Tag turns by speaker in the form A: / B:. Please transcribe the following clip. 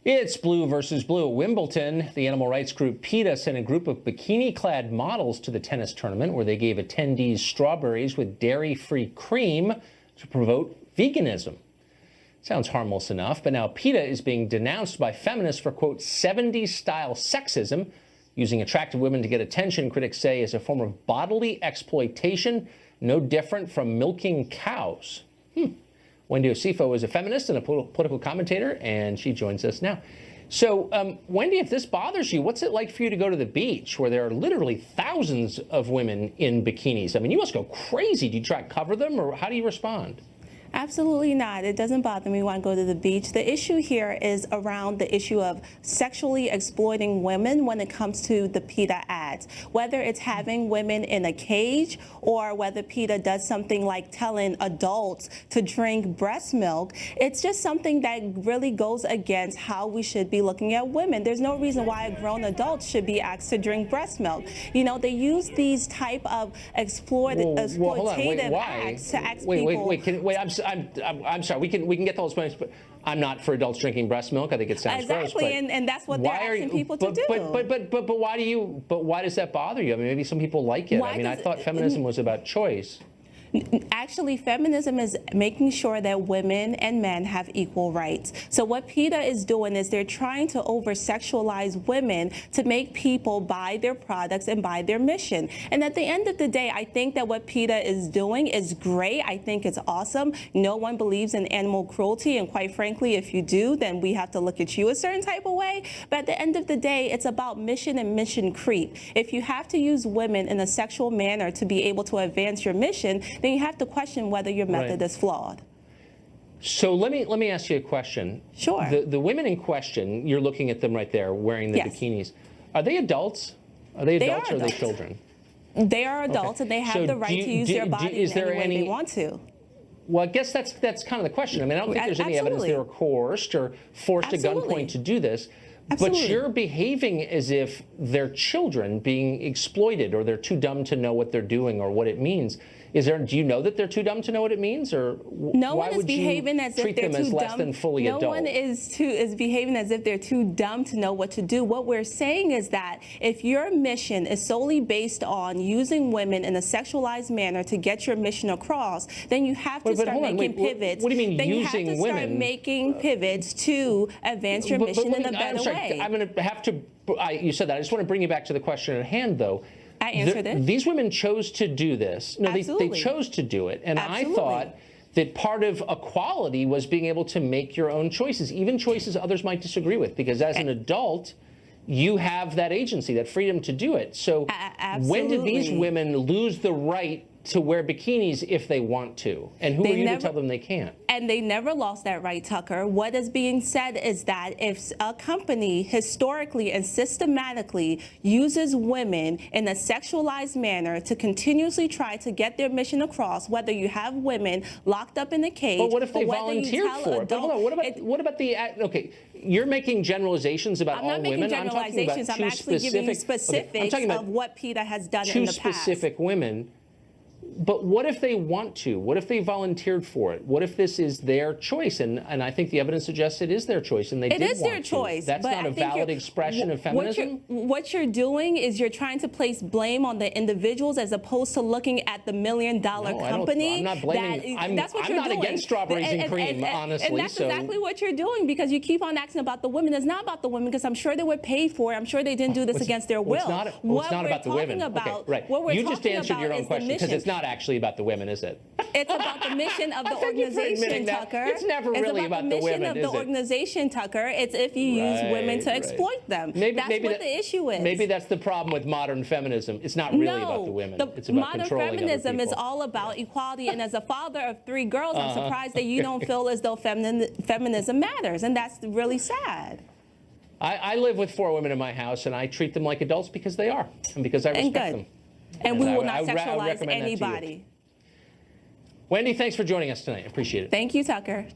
A: It's blue versus blue. At Wimbledon, the animal rights group PETA sent a group of bikini-clad models to the tennis tournament where they gave attendees strawberries with dairy-free cream to promote veganism. Sounds harmless enough, but now PETA is being denounced by feminists for, quote, 70s-style sexism, using attractive women to get attention, critics say, is a form of bodily exploitation, no different from milking cows. Wendy Osifo is a feminist and a political commentator, and she joins us now. So, Wendy, if this bothers you, what's it like for you to go to the beach where there are literally thousands of women in bikinis? I mean, you must go crazy. Do you try to cover them, or how do you respond?
B: Absolutely not. It doesn't bother me when I go to the beach. The issue here is around the issue of sexually exploiting women when it comes to the PETA ads. Whether it's having women in a cage or whether PETA does something like telling adults to drink breast milk, it's just something that really goes against how we should be looking at women. There's no reason why a grown adult should be asked to drink breast milk. You know, they use these type of exploitative acts to ask people.
A: I'm sorry. We can get those points, but I'm not for adults drinking breast milk. I think it sounds gross.
B: Exactly, and that's what they're asking people to do.
A: But why do you? But why does that bother you? I mean, maybe some people like it. I mean, I thought feminism was about choice.
B: Actually, feminism is making sure that women and men have equal rights. So what PETA is doing is they're trying to over-sexualize women to make people buy their products and buy their mission. And at the end of the day, I think that what PETA is doing is great. I think it's awesome. No one believes in animal cruelty, and quite frankly, if you do, then we have to look at you a certain type of way. But at the end of the day, it's about mission and mission creep. If you have to use women in a sexual manner to be able to advance your mission, then you have to question whether your method is flawed.
A: So let me ask you a question.
B: Sure.
A: The women in question, you're looking at them right there wearing the bikinis. Are they adults? Are they adults or are they children?
B: They are adults, and they have the right to use their body in any way they want to.
A: Well, I guess that's kind of the question. I mean, I don't think there's any evidence they were coerced or forced at gunpoint to do this. But you're behaving as if they're children being exploited, or they're too dumb to know what they're doing or what it means. Do you know that they're too dumb to know what it means, or why would you treat them as less than fully adult?
B: No one is behaving as if they're too dumb to know what to do. What we're saying is that if your mission is solely based on using women in a sexualized manner to get your mission across, then you have to start making pivots.
A: What do you mean
B: then
A: using women?
B: You have to start making pivots to advance your mission in a better way.
A: I'm going to have to. You said that. I just want to bring you back to the question at hand, though.
B: I answered it.
A: These women chose to do this. No, they chose to do it. And I thought that part of equality was being able to make your own choices, even choices others might disagree with, because as an adult, you have that agency, that freedom to do it. So when did these women lose the right to wear bikinis if they want to? And who are you to tell them they can't?
B: And they never lost that right, Tucker. What is being said is that if a company historically and systematically uses women in a sexualized manner to continuously try to get their mission across, whether you have women locked up in a cage,
A: but what if they volunteered for it? But hold on, what about the, okay, you're making generalizations about all women.
B: I'm not making generalizations. I'm actually giving you specifics of what PETA has done in the past.
A: Two specific women. But what if they want to? What if they volunteered for it? What if this is their choice? And I think the evidence suggests it is their choice, and they did want to.
B: It is their choice.
A: That's not a valid expression of feminism?
B: What you're doing is you're trying to place blame on the individuals as opposed to looking at the $1 million company.
A: I'm not blaming. I'm not against strawberries and cream, honestly.
B: And that's exactly what you're doing, because you keep on asking about the women. It's not about the women, because I'm sure they were paid for it. I'm sure they didn't do this against their will.
A: It's not about the women. Okay, right. You just answered your own question, because it's not actually about the women, is it?
B: It's about the mission of the organization, Tucker.
A: It's never really about the women, is it? It's about the mission of the organization,
B: Tucker. It's if you use women to exploit them. That's what the issue is.
A: Maybe that's the problem with modern feminism. It's not really about the women. It's about
B: modern feminism is all about equality. And as a father of 3 girls, I'm surprised that you don't feel as though feminism matters. And that's really sad.
A: I live with 4 women in my house, and I treat them like adults because they are, and because I respect them.
B: And we will not sexualize anybody.
A: Wendy, thanks for joining us tonight. Appreciate it.
B: Thank you, Tucker.